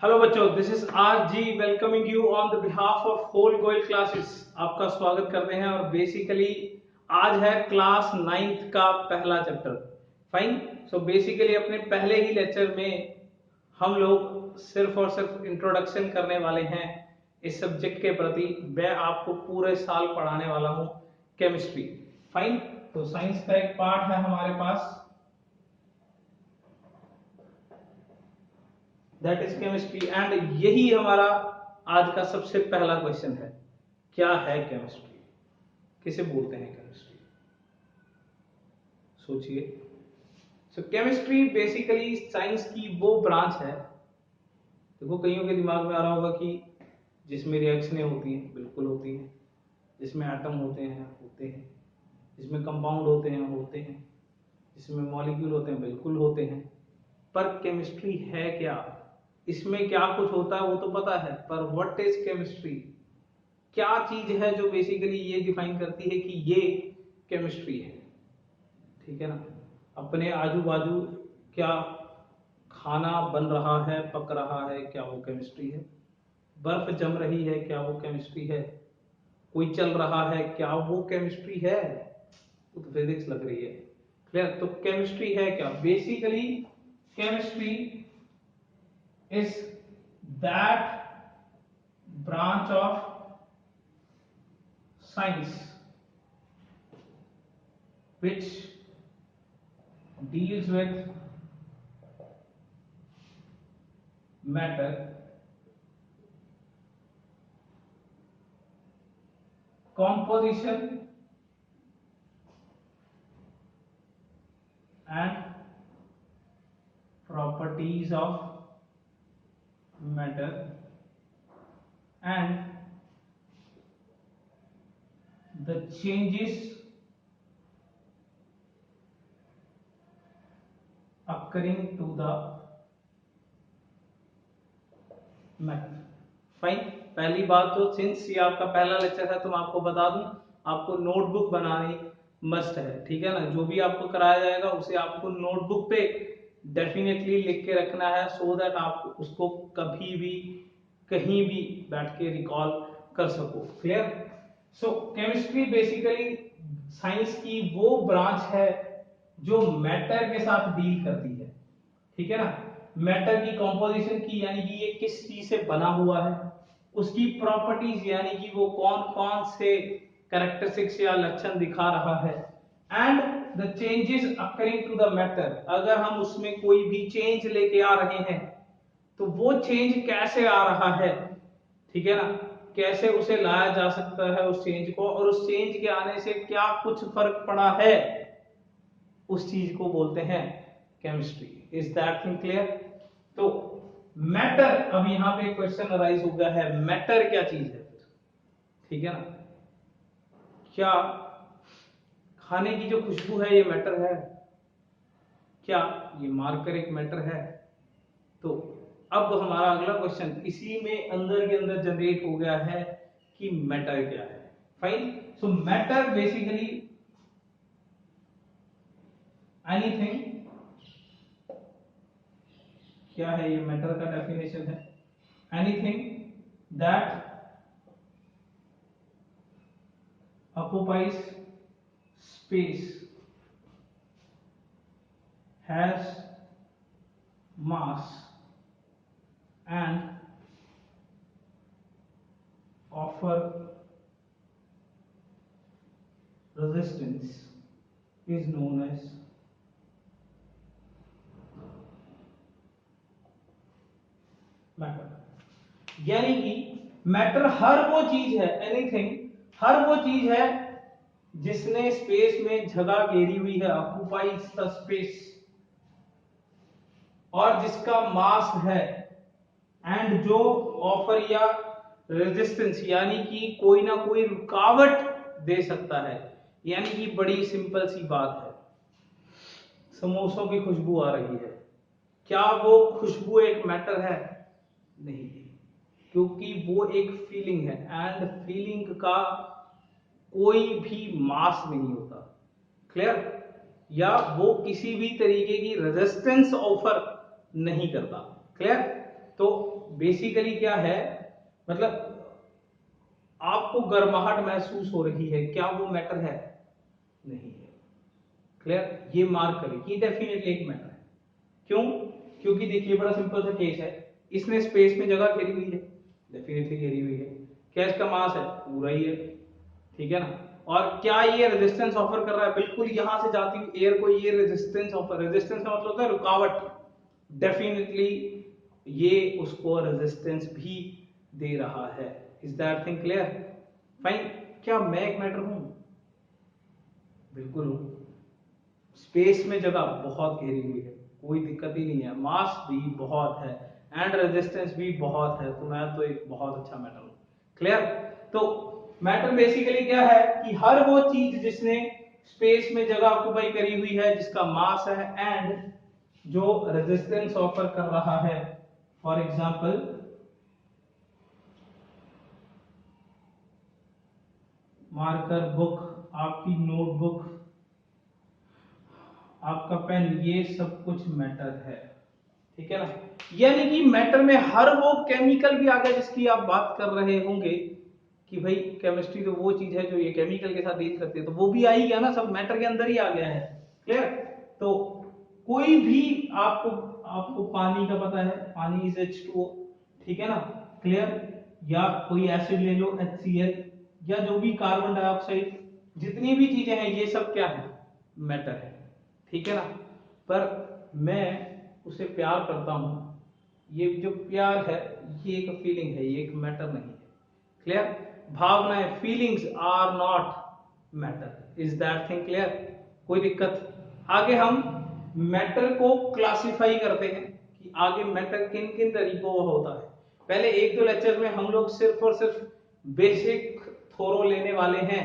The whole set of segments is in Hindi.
हेलो बच्चों, this is R G welcoming you on the behalf of whole Goel classes. आपका स्वागत करते हैं और बेसिकली आज है क्लास 9th का पहला चैप्टर। फाइन। सो बेसिकली अपने पहले ही लेक्चर में हम लोग सिर्फ और सिर्फ इंट्रोडक्शन करने वाले हैं इस सब्जेक्ट के प्रति। मैं आपको पूरे साल पढ़ाने वाला हूं केमिस्ट्री। फाइन। तो साइंस का एक पार्ट है हमारे पास, दैट इज केमिस्ट्री, एंड यही हमारा आज का सबसे पहला क्वेश्चन है। क्या है केमिस्ट्री? किसे बोलते हैं केमिस्ट्री? सोचिए। सो केमिस्ट्री बेसिकली साइंस की वो ब्रांच है, देखो कईयों के दिमाग में आ रहा होगा कि जिसमें रिएक्शनें होती हैं, बिल्कुल होती हैं। जिसमें एटम होते हैं। जिसमें कंपाउंड होते हैं। जिसमें मॉलिक्यूल होते हैं, बिल्कुल होते हैं। पर केमिस्ट्री है क्या? इसमें क्या कुछ होता है वो तो पता है, पर व्हाट इज केमिस्ट्री? क्या चीज है जो बेसिकली ये डिफाइन करती है कि ये केमिस्ट्री है? ठीक है ना। अपने आजू बाजू क्या खाना बन रहा है, पक रहा है, क्या वो केमिस्ट्री है? बर्फ जम रही है, क्या वो केमिस्ट्री है? कोई चल रहा है, क्या वो केमिस्ट्री है? वो तो फिजिक्स लग रही है। क्लियर? तो केमिस्ट्री है क्या? Basically chemistry is that branch of science which deals with matter, composition and properties of matter and the changes occurring to the matter. Fine. पहली बात तो सिंस ये आपका पहला लेक्चर है तो मैं आपको बता दूं, आपको नोटबुक बनानी मस्ट है। ठीक है ना। जो भी आपको कराया जाएगा उसे आपको नोटबुक पे डेफिनेटली लिख के रखना है, सो दैट आप उसको कभी भी कहीं भी बैठ के रिकॉल कर सको। क्लियर? सो केमिस्ट्री बेसिकली साइंस की वो ब्रांच है जो मैटर के साथ डील करती है। ठीक है ना। मैटर की कॉम्पोजिशन की, यानी कि ये किस चीज से बना हुआ है, उसकी प्रॉपर्टीज यानी कि वो कौन कौन से कैरेक्टरिस्टिक्स या लक्षण दिखा रहा है, and the changes occurring to the matter. अगर हम उसमें कोई भी चेंज लेके आ रहे हैं तो वो चेंज कैसे आ रहा है, ठीक है ना, कैसे उसे लाया जा सकता है उस चेंज को, और उस चेंज के आने से क्या कुछ फर्क पड़ा है, उस चीज को बोलते हैं chemistry. Is that thing clear? तो मैटर, अब यहां पे क्वेश्चन अराइज हो गया है, मैटर क्या चीज है? ठीक है ना। क्या खाने की जो खुशबू है ये मैटर है? क्या ये मार्कर एक मैटर है? तो अब हमारा अगला क्वेश्चन इसी में अंदर के अंदर जनरेट हो गया है कि मैटर क्या है। फाइन। सो मैटर बेसिकली एनीथिंग, क्या है ये मैटर का डेफिनेशन है? Anything that occupies space, has mass and offer resistance is known as matter. यानी कि मैटर हर वो चीज है, एनीथिंग हर वो चीज है जिसने स्पेस में जगह घेरी हुई है, ऑक्युपाइज द स्पेस, और जिसका मास है, एंड जो ऑफर या रेजिस्टेंस यानी कि कोई ना कोई रुकावट दे सकता है। यानी कि बड़ी सिंपल सी बात है, समोसों की खुशबू आ रही है, क्या वो खुशबू एक मैटर है? नहीं, क्योंकि वो एक फीलिंग है, एंड फीलिंग का कोई भी मास नहीं होता। क्लियर? या वो किसी भी तरीके की रेजिस्टेंस ऑफर नहीं करता। क्लियर? तो बेसिकली क्या है, मतलब आपको गर्माहट महसूस हो रही है, क्या वो मैटर है? नहीं है। क्लियर? ये मार्क करें कि डेफिनेटली एक मैटर है। क्यों? क्योंकि देखिए बड़ा सिंपल सा केस है, इसने स्पेस में जगह घेरी हुई है, डेफिनेटली घेरी हुई है। क्या इसका मास है? पूरा ही है, ठीक है ना। और क्या ये रेजिस्टेंस ऑफर कर रहा है? बिल्कुल, यहां से जाती हुई एयर को ये रेजिस्टेंस ऑफर, रेजिस्टेंस का मतलब होता है रुकावट, डेफिनेटली ये उसको रेजिस्टेंस भी दे रहा है। Is that thing clear? Fine. क्या मैं एक मैटर हूं? बिल्कुल हूं। स्पेस में जगह बहुत घेरी हुई है, कोई दिक्कत ही नहीं है, मास भी बहुत है एंड रेजिस्टेंस भी बहुत है, तो मैं तो एक बहुत अच्छा मैटर हूं। क्लियर? तो मैटर बेसिकली क्या है कि हर वो चीज जिसने स्पेस में जगह ऑक्युपाई करी हुई है, जिसका मास है एंड जो रेजिस्टेंस ऑफर कर रहा है। फॉर एग्जाम्पल मार्कर बुक, आपकी नोटबुक, आपका पेन, ये सब कुछ मैटर है, ठीक है ना। यानी कि मैटर में हर वो केमिकल भी आ गया जिसकी आप बात कर रहे होंगे कि भाई केमिस्ट्री तो वो चीज है जो ये केमिकल के साथ डील करती है, तो वो भी आ ही गया ना, सब मैटर के अंदर ही आ गया है। क्लियर? तो कोई भी आपको आपको पानी का पता है, पानी इज H2O, ठीक है ना। क्लियर? या कोई एसिड ले लो HCl, या जो भी कार्बन डाइऑक्साइड, जितनी भी चीजें हैं ये सब क्या है? मैटर है, ठीक है ना। पर मैं उसे प्यार करता हूं, ये जो प्यार है ये एक फीलिंग है, ये एक मैटर नहीं है। क्लियर? भावनाएं, feelings are not matter. Is that thing clear? कोई दिक्कत? आगे हम मैटर को क्लासिफाई करते हैं कि आगे मैटर किन किन तरीकों का होता है। पहले एक दो लेक्चर में हम लोग सिर्फ और सिर्फ बेसिक थोरो लेने वाले हैं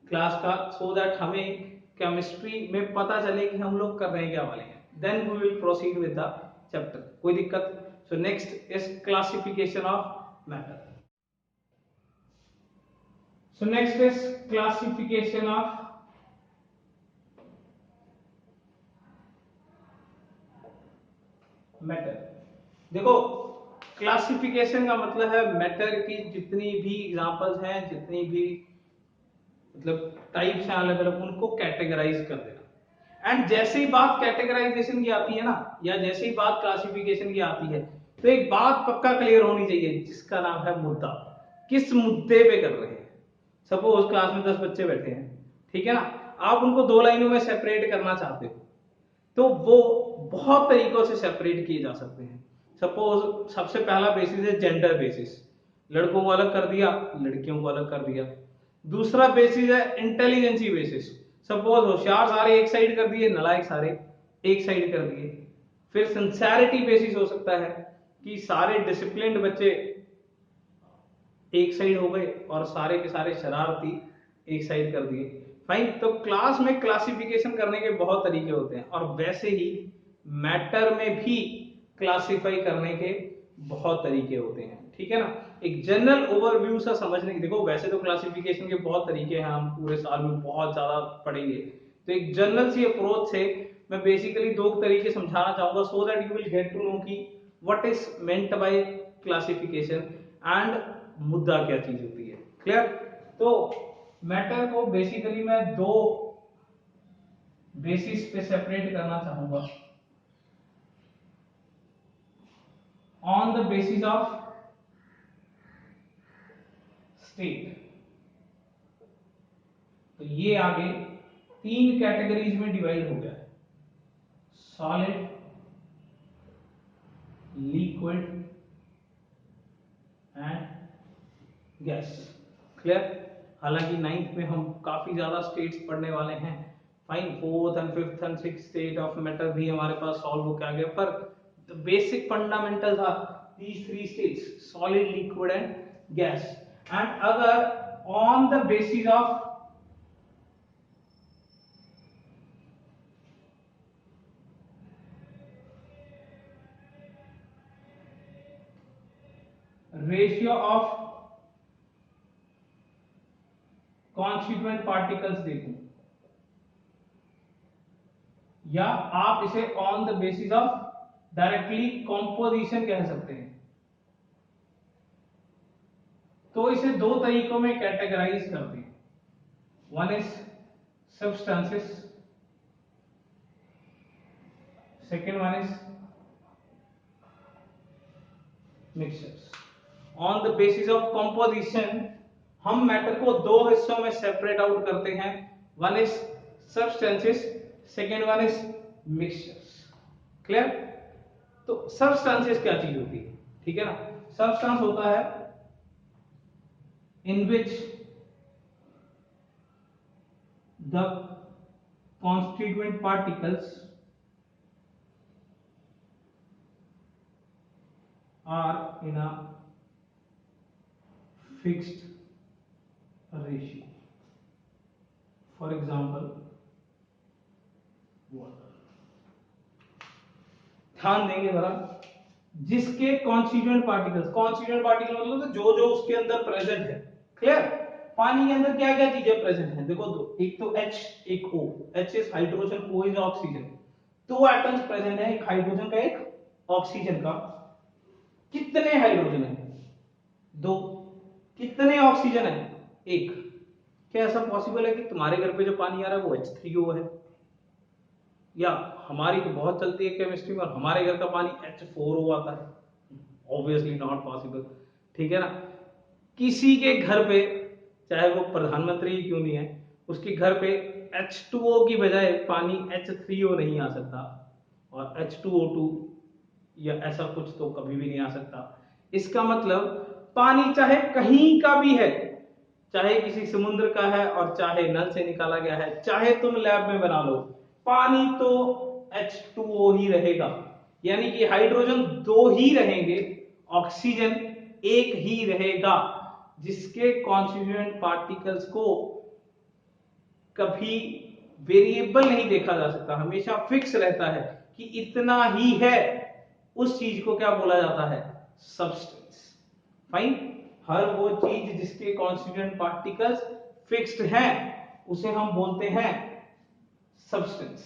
क्लास का, सो दैट हमें केमिस्ट्री में पता चले कि हम लोग कर रहे हैं क्या वाले हैं, then we will proceed with the chapter. कोई दिक्कत? So next is classification of matter. So next is classification of matter. देखो, क्लासिफिकेशन का मतलब है मैटर की जितनी भी एग्जांपल्स हैं, जितनी भी मतलब टाइप्स हैं अलग अलग, उनको कैटेगराइज कर देना। एंड जैसे ही बात कैटेगराइजेशन की आती है ना, या जैसे ही बात क्लासिफिकेशन की आती है, तो एक बात पक्का क्लियर होनी चाहिए जिसका नाम है मुद्दा। किस मुद्दे पे कर रहे हैं? सपोज क्लास में 10 बच्चे बैठे हैं, ठीक है ना, आप उनको दो लाइनों में सेपरेट करना चाहते हो, तो वो बहुत तरीकों से सेपरेट किए जा सकते हैं। सपोज सबसे पहला बेसिस है जेंडर बेसिस, लड़कों को अलग कर दिया, लड़कियों को अलग कर दिया। दूसरा बेसिस है इंटेलिजेंसी बेसिस, सपोज होशियार सारे एक साइड कर दिए, नालायक सारे एक साइड कर दिए। फिर सिंसेरिटी बेसिस हो सकता है कि सारे डिसिप्लिन्ड बच्चे एक साइड हो गए और सारे के सारे शरारती एक साइड कर दिए। फाइन। तो क्लास में क्लासिफिकेशन करने के बहुत तरीके होते हैं, और वैसे ही मैटर में भी क्लासिफाई करने के बहुत तरीके होते हैं, ठीक है ना। एक जनरल ओवरव्यू सा समझने की, देखो वैसे तो क्लासिफिकेशन के बहुत तरीके हैं, हम पूरे साल में बहुत ज्यादा पढ़ेंगे, तो एक जनरल सी अप्रोच से मैं बेसिकली दो तरीके समझाना चाहूंगा, so that you will get to know कि what is meant by classification and मुद्दा क्या चीज होती है। क्लियर? तो मैटर को बेसिकली मैं दो बेसिस पे सेपरेट करना चाहूंगा, on the basis of state. तो ये आगे तीन कैटेगरीज में डिवाइड हो गया है, solid, liquid and gas. Clear? हालांकि 9th में हम काफी ज्यादा स्टेट्स पढ़ने वाले हैं, fine. 4th and 5th and 6th state of matter भी हमारे पास सॉल्व होकर आ गया, पर basic fundamentals are these three states, solid, liquid and gas। and अगर on the basis of ratio of constituent particles देखूं, या आप इसे on the basis of directly composition कह सकते हैं, तो इसे दो तरीकों में कैटेगराइज करते हैं। One is substances, second one is mixtures. On the basis of composition हम मैटर को दो हिस्सों में सेपरेट आउट करते हैं। One is substances, second one is mixtures. Clear? तो सब्सटेंसेस क्या चीज होती है, ठीक है ना? सब्सटेंस होता है in which the constituent particles are in a fixed ratio. For example, water. ध्यान देंगे जरा, जिसके कॉन्स्टिट्यूएंट पार्टिकल्स मतलब जो जो उसके अंदर प्रेजेंट है। क्लियर? पानी के अंदर क्या क्या चीजें प्रेजेंट है? देखो दो, एक तो H, एक O। H is hydrogen, O is oxygen. दो एटम्स प्रेजेंट है, एक हाइड्रोजन का एक ऑक्सीजन का। कितने हाइड्रोजन है? दो। कितने ऑक्सीजन है? एक। क्या ऐसा पॉसिबल है कि तुम्हारे घर पे जो पानी आ रहा है वो H3O है? या हमारी तो बहुत चलती है केमिस्ट्री में और हमारे घर का पानी H4O आता है? ऑब्वियसली नॉट पॉसिबल, ठीक है ना? किसी के घर पे, चाहे वो प्रधानमंत्री क्यों नहीं है, उसके घर पे H2O की बजाय पानी H3O नहीं आ सकता, और H2O2 या ऐसा कुछ तो कभी भी नहीं आ सकता। इसका मतलब पानी चाहे कहीं का भी है, चाहे किसी समुद्र का है और चाहे नल से निकाला गया है, चाहे तुम लैब में बना लो, पानी तो H2O ही रहेगा। यानी कि हाइड्रोजन दो ही रहेंगे, ऑक्सीजन एक ही रहेगा, जिसके कॉन्स्टिट्यूएंट पार्टिकल्स को कभी वेरिएबल नहीं देखा जा सकता, हमेशा फिक्स रहता है कि इतना ही है। उस चीज को क्या बोला जाता है? सब्सटेंस। फाइन? हर वो चीज जिसके कॉन्स्टिट्यूएंट पार्टिकल्स फिक्स्ड हैं उसे हम बोलते हैं substance.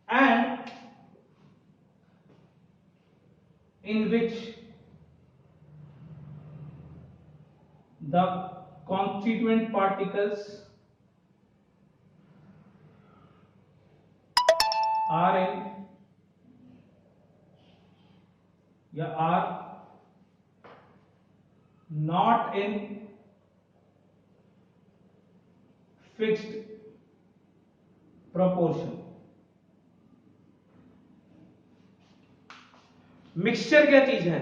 And in which the constituent particles are in या are not in fixed proportion। Mixture क्या चीज है?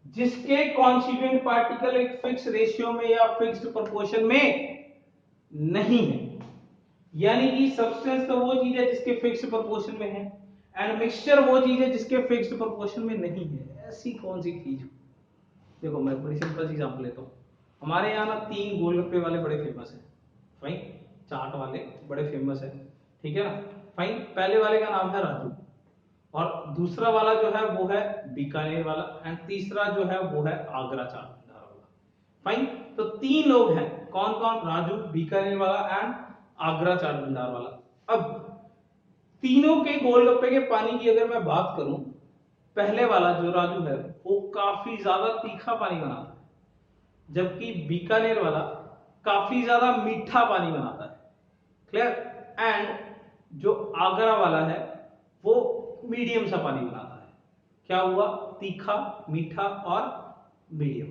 जिसके कॉन्स्टिट्यूएंट पार्टिकल एक फिक्स रेशियो में या फिक्स्ड प्रोपोर्शन में नहीं है। यानी कि सब्सटेंस तो वो चीज है जिसके फिक्स्ड प्रोपोर्शन में है, एंड मिक्सचर वो चीज है जिसके फिक्स्ड प्रोपोर्शन में नहीं है। ऐसी कौन सी चीज? देखो मैं बड़ी सिंपल सी एग्जांपल लेता हूँ। हमारे यहाँ ना 3 गोलगप्पे वाले बड़े फेमस है, फाइन, चाट वाले बड़े फेमस है, ठीक है ना? फाइन, पहले वाले का नाम है राजू, और दूसरा वाला जो है वो है बीकानेर वाला, एंड तीसरा जो है वो है आगरा चाट भंडार वाला। फाइन, तो 3 लोग हैं, कौन कौन? राजू, बीकानेर वाला एंड आगरा चाट भंडार वाला। अब तीनों के गोलगप्पे के पानी की अगर मैं बात करूं, पहले वाला जो राजू है वो काफी ज्यादा तीखा पानी बनाता है, जबकि बीकानेर वाला काफी ज्यादा मीठा पानी बनाता है। क्लियर? एंड जो आगरा वाला है वो मीडियम सा पानी बनाता है। क्या हुआ? तीखा, मीठा और मीडियम।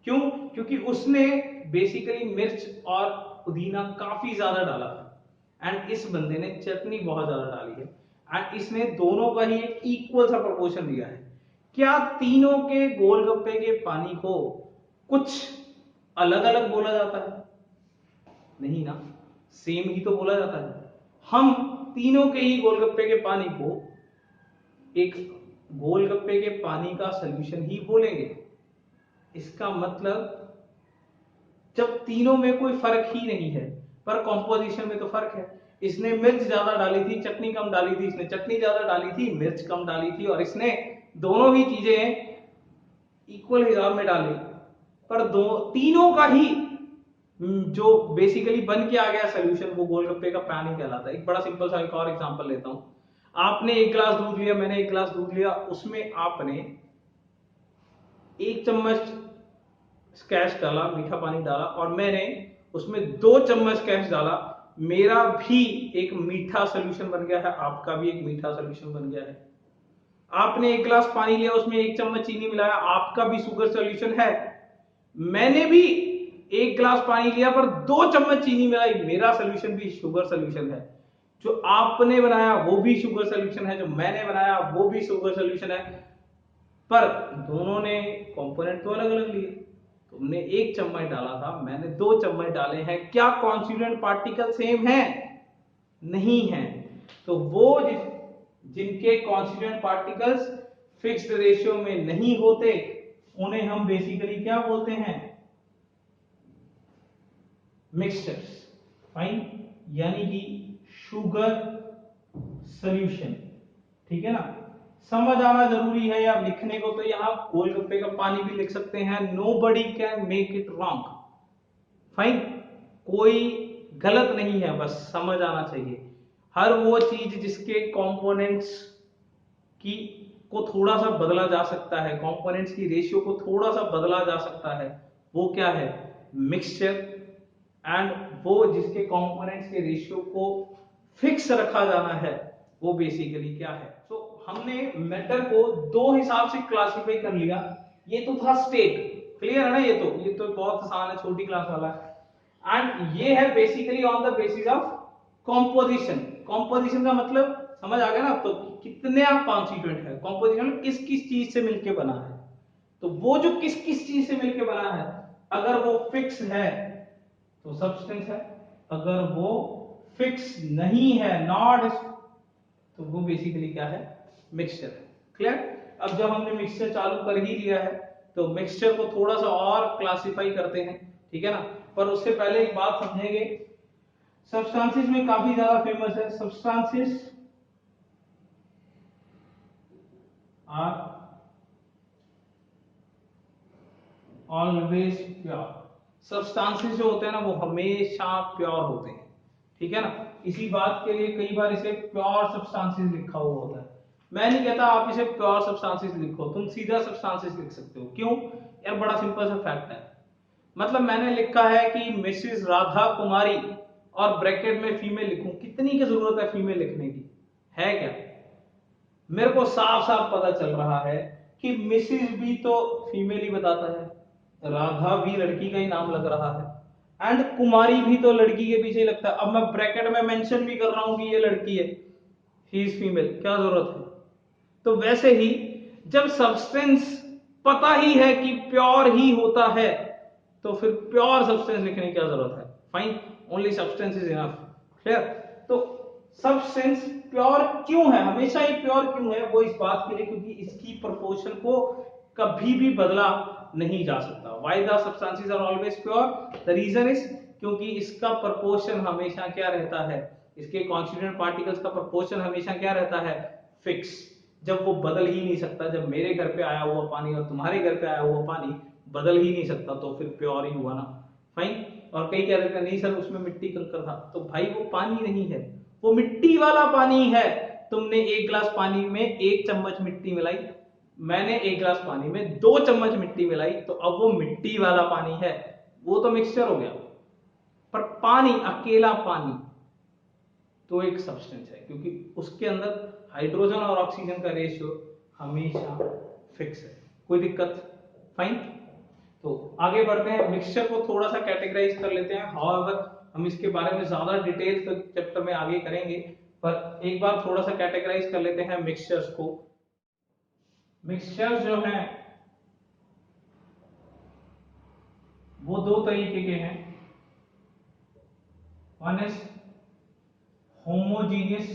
क्यों? क्योंकि उसने बेसिकली मिर्च और पुदीना काफी ज्यादा डाला था, एंड इस बंदे ने चटनी बहुत ज्यादा डाली है, एंड इसने दोनों का ही एक इक्वल सा प्रोपोर्शन दिया है। क्या तीनों के गोलगप्पे के पानी को कुछ अलग अलग बोला जाता है? नहीं ना, सेम ही तो बोला जाता है। हम तीनों के ही गोलगप्पे के पानी को एक गोलगप्पे के पानी का सॉल्यूशन ही बोलेंगे। इसका मतलब जब तीनों में कोई फर्क ही नहीं है, पर कॉम्पोजिशन में तो फर्क है। इसने मिर्च ज्यादा डाली थी, चटनी कम डाली थी, इसने चटनी ज्यादा डाली थी, मिर्च कम डाली थी, और इसने दोनों ही चीजें इक्वल हिसाब में डाली, पर तीनों का ही जो बेसिकली बन के आ गया सॉल्यूशन वो गोलगप्पे का पानी कहलाता है। एक बड़ा सिंपल सा एक और एग्जांपल लेता हूं। आपने 1 गिलास दूध लिया, मैंने 1 गिलास दूध लिया, उसमें आपने 1 चम्मच स्कैश डाला, मीठा पानी डाला और मैंने उसमें 2 चम्मच स्कैश डाला, मेरा भी एक मीठा सोल्यूशन बन गया है, आपका भी एक मीठा सोल्यूशन बन गया है। आपने 1 गिलास पानी लिया, उसमें 1 चम्मच चीनी मिलाया, आपका भी शुगर सोल्यूशन है। मैंने भी 1 गिलास पानी लिया पर 2 चम्मच चीनी मिलाई, मेरा सोल्यूशन भी शुगर सोल्यूशन है। जो आपने बनाया वो भी शुगर सोल्यूशन है, जो मैंने बनाया वो भी शुगर सोल्यूशन है, पर दोनों ने कंपोनेंट तो अलग अलग लिए। तुमने 1 चम्मच डाला था, मैंने 2 चम्मच डाले हैं, क्या कॉन्स्टिट्यूएंट पार्टिकल सेम है? नहीं है। तो वो जिनके कॉन्स्टिट्यूएंट पार्टिकल्स फिक्स्ड रेशियो में नहीं होते उन्हें हम बेसिकली क्या बोलते हैं? मिक्सचर्स। फाइन, यानी कि शुगर सॉल्यूशन। ठीक है ना, समझ आना जरूरी है यार। लिखने को तो यहां गोलगप्पे का पानी भी लिख सकते हैं, nobody can make it wrong. Fine, कोई गलत नहीं है, बस समझ आना चाहिए। हर वो चीज जिसके कंपोनेंट्स की को थोड़ा सा बदला जा सकता है, कंपोनेंट्स की रेशियो को थोड़ा सा बदला जा सकता है, वो क्या है? मिक्सचर। एंड वो जिसके कंपोनेंट्स के रेशियो को फिक्स रखा जाना है वो बेसिकली क्या है? तो हमने मैटर को 2 हिसाब से क्लासिफाई कर लिया। ये तो था स्टेट, क्लियर है ना? ये तो बहुत आसान है, छोटी क्लास वाला है। एंड ये है basically on the basis of composition. Composition का मतलब समझ आ गया ना? तो कितने कॉन्स्टिट्यूएंट है, कॉम्पोजिशन किस किस चीज से मिलके बना है। तो वो जो किस किस चीज से मिलके बना है, अगर वो फिक्स है तो सब्सटेंस है, अगर वो फिक्स नहीं है, नॉट, तो वो बेसिकली क्या है? मिक्सचर है। क्लियर? अब जब हमने मिक्सचर चालू कर ही लिया है तो मिक्सचर को थोड़ा सा और क्लासिफाई करते हैं, ठीक है ना? पर उससे पहले एक बात समझेंगे, सब्सटेंसेस में काफी ज्यादा फेमस है, substances are always pure. Substances जो होते हैं ना वो हमेशा प्योर होते हैं, ठीक है ना? इसी बात के लिए कई बार इसे प्योर सब्सटेंसेस लिखा हुआ होता है। मैं नहीं कहता आप इसे प्योर सब्सटेंसेस लिखो, तुम सीधा सब्सटेंसेस लिख सकते हो। क्यों यार? बड़ा सिंपल सा फैक्ट है। मतलब मैंने लिखा है कि मिसेस राधा कुमारी और ब्रैकेट में फीमेल लिखूं, कितनी की जरूरत है फीमेल लिखने की? है क्या? मेरे को साफ साफ पता चल रहा है कि मिसेस भी तो फीमेल ही बताता है, राधा भी लड़की का ही नाम लग रहा है, एंड कुमारी भी तो लड़की के पीछे लगता है। अब मैं ब्रैकेट में मेंशन भी कर रहा हूं कि ये लड़की है, ही इज फीमेल, क्या जरूरत है? तो वैसे ही जब सब्सटेंस पता ही है कि प्योर ही होता है तो फिर प्योर सब्सटेंस लिखने की क्या जरूरत है? Fine, only substance is enough. Clear? तो सब्सटेंस प्योर क्यों है, हमेशा ये प्योर क्यों है? वो इस बात के लिए क्योंकि इसकी प्रोपोर्शन को कभी भी बदला नहीं जा सकता। Why the substances are always pure? The reason is क्योंकि इसका प्रोपोर्शन हमेशा क्या रहता है, इसके कॉन्स्टिट्यूएंट पार्टिकल्स का प्रोपोर्शन हमेशा क्या रहता है? फिक्स। जब वो बदल ही नहीं सकता, जब मेरे घर पे आया हुआ पानी और तुम्हारे घर पे आया हुआ पानी बदल ही नहीं सकता तो फिर प्योर ही हुआ ना। फाइन। और कई कह देते हैं नहीं सर उसमें मिट्टी कंकर था, तो भाई वो पानी नहीं है, वो मिट्टी वाला पानी है। तुमने 1 गिलास पानी में 1 चम्मच मिट्टी मिलाई, मैंने 1 गिलास पानी में 2 चम्मच मिट्टी मिलाई, तो अब वो मिट्टी वाला पानी है, वो तो मिक्सचर हो गया। पर पानी, अकेला पानी तो एक सब्सटेंस है क्योंकि उसके अंदर हाइड्रोजन और ऑक्सीजन का रेशियो हमेशा फिक्स है। कोई दिक्कत? फाइन। तो आगे बढ़ते हैं, मिक्सचर को थोड़ा सा कैटेगराइज कर लेते हैं। हाउएवर हम इसके बारे में ज्यादा डिटेल चैप्टर में आगे करेंगे, पर एक बार थोड़ा सा कैटेगराइज कर लेते हैं मिक्सचर्स को। मिक्सचर्स जो हैं वो 2 तरीके के हैं। One is homogeneous,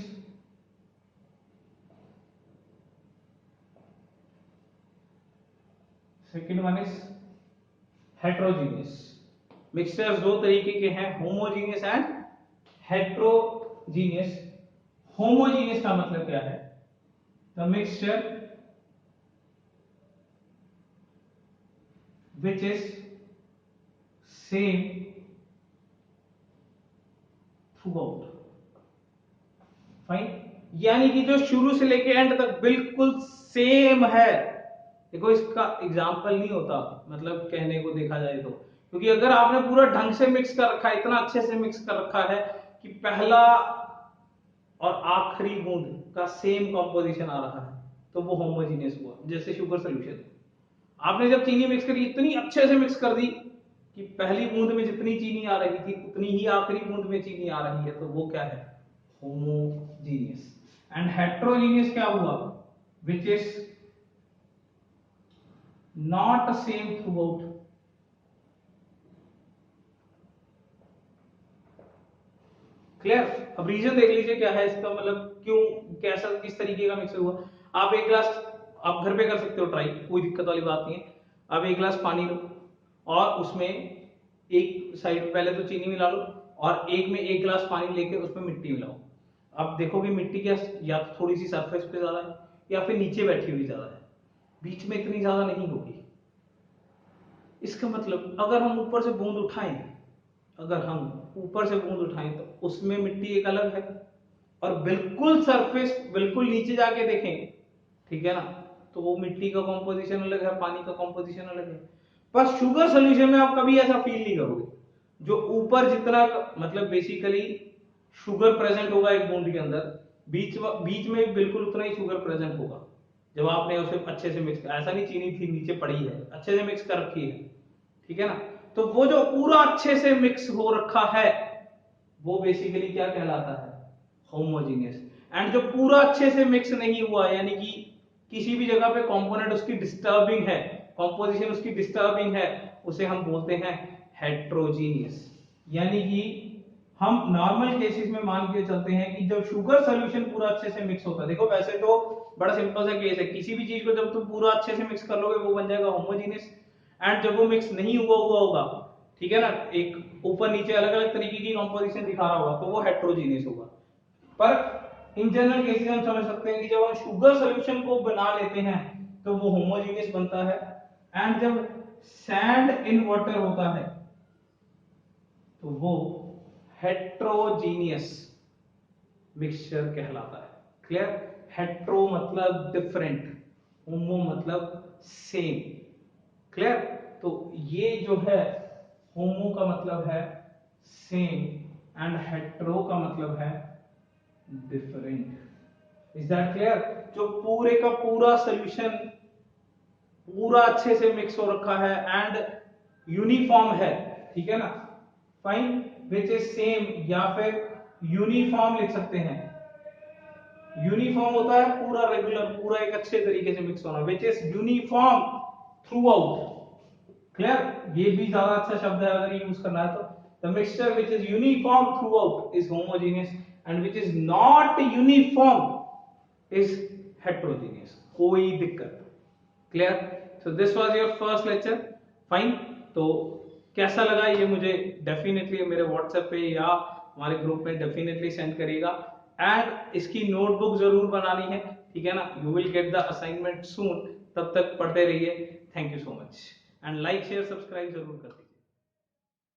second one is heterogeneous. Mixtures 2 तरीके के हैं, होमोजीनियस एंड हेट्रोजीनियस। होमोजीनियस का मतलब क्या है? The mixture which is same throughout। Fine, यानी कि जो शुरू से लेके एंड तक बिल्कुल सेम है, देखो इसका एग्जाम्पल नहीं होता, मतलब कहने को देखा जाए तो, क्योंकि अगर आपने पूरा ढंग से मिक्स कर रखा है, इतना अच्छे से मिक्स कर रखा है कि पहला और आखिरी बूंद का सेम कॉम्पोजिशन आ रहा है, तो वो होमोजीनियस हुआ। जैसे शुगर सोल्यूशन, आपने जब चीनी मिक्स करी, इतनी अच्छे से मिक्स कर दी कि पहली बूंद में जितनी चीनी आ रही थी उतनी ही आखिरी बूंद में चीनी आ रही है, तो वो क्या है? होमोजीनियस। एंड हेट्रोजीनियस क्या हुआ? Which is not same through out. Clear? अब रीजन देख लीजिए क्या है इसका, मतलब क्यों, कैसा, किस तरीके का मिक्सर हुआ। आप एक गिलास, आप घर पे कर सकते हो ट्राई, कोई दिक्कत वाली बात नहीं है। आप एक गिलास पानी लो और उसमें एक साइड पहले तो चीनी मिला लो और एक में एक गिलास पानी लेके उसमें मिट्टी मिलाओ। आप देखोगे मिट्टी क्या, या तो थोड़ी सी सरफेस पे ज्यादा है या फिर नीचे बैठी हुई ज्यादा है, बीच में इतनी ज्यादा नहीं होगी। इसका मतलब अगर हम ऊपर से बूंद उठाएं, अगर हम ऊपर से बूंद उठाएं तो उसमें मिट्टी एक अलग है, और बिल्कुल सरफेस बिल्कुल नीचे जाके देखें, ठीक है ना, तो वो मिट्टी का कॉम्पोजिशन अलग है, पानी का कॉम्पोजिशन अलग है। पर शुगर सोल्यूशन में आप कभी ऐसा फील नहीं करोगे। जो ऊपर जितना, मतलब बेसिकली शुगर प्रेजेंट होगा एक बूंद के अंदर, बीच बीच में बिल्कुल उतना ही शुगर प्रेजेंट होगा जब आपने उसे अच्छे से मिक्स किया। ऐसा नहीं चीनी थी नीचे पड़ी है, अच्छे से मिक्स कर रखी है, ठीक है ना। तो वो जो पूरा अच्छे से मिक्स हो रखा है वो बेसिकली क्या कहलाता है? होमोजीनियस। एंड जो पूरा अच्छे से मिक्स नहीं हुआ, यानी कि किसी भी जगह पे कंपोनेंट उसकी डिस्टर्बिंग है, कॉम्पोजिशन उसकी डिस्टर्बिंग है, उसे हम बोलते हैं हेट्रोजीनियस। यानी कि हम नॉर्मल केसेस में मान के चलते हैं कि जब शुगर सॉल्यूशन पूरा अच्छे से मिक्स होता है, देखो वैसे तो बड़ा सिंपल सा केस है, किसी भी चीज को जब तुम पूरा अच्छे से मिक्स कर लोगे वो बन जाएगा होमोजीनियस। एंड जब वो मिक्स नहीं हुआ होगा, ठीक है ना, एक ऊपर नीचे अलग अलग तरीके की कंपोजिशन दिखा रहा होगा, तो वो हेट्रोजीनियस होगा। पर इन जनरल केसेस हम समझ सकते हैं कि जब हम शुगर सॉल्यूशन को बना लेते हैं तो वो होमोजीनियस बनता है। एंड जब सैंड इन वाटर होता है तो वो हेट्रोजीनियस मिक्सचर कहलाता है। क्लियर? हेट्रो मतलब डिफरेंट, होमो मतलब सेम। क्लियर? तो ये जो है होमो का मतलब है सेम एंड हेट्रो का मतलब है डिफरेंट। Is that clear? जो पूरे का पूरा सॉल्यूशन पूरा अच्छे से मिक्स हो रखा है एंड यूनिफॉर्म है, ठीक है ना, फाइन, विच इज सेम, या फिर यूनिफॉर्म लिख सकते हैं। यूनिफॉर्म होता है पूरा रेगुलर, पूरा एक अच्छे तरीके से मिक्स होना, which is uniform through out. Clear? ये भी ज्यादा अच्छा शब्द है अगर यूज करना है तो। The mixture which is uniform through out is homogeneous and which is not uniform is heterogeneous. कोई दिक्कत? Clear? So this was your first lecture, fine. तो कैसा लगा ये मुझे डेफिनेटली मेरे व्हाट्सएप पे या हमारे ग्रुप में डेफिनेटली सेंड करिएगा। एंड इसकी नोटबुक जरूर बनानी है, ठीक है ना। You will get the assignment soon, तब तक पढ़ते रहिए। Thank you so much and like share subscribe जरूर कर दीजिए।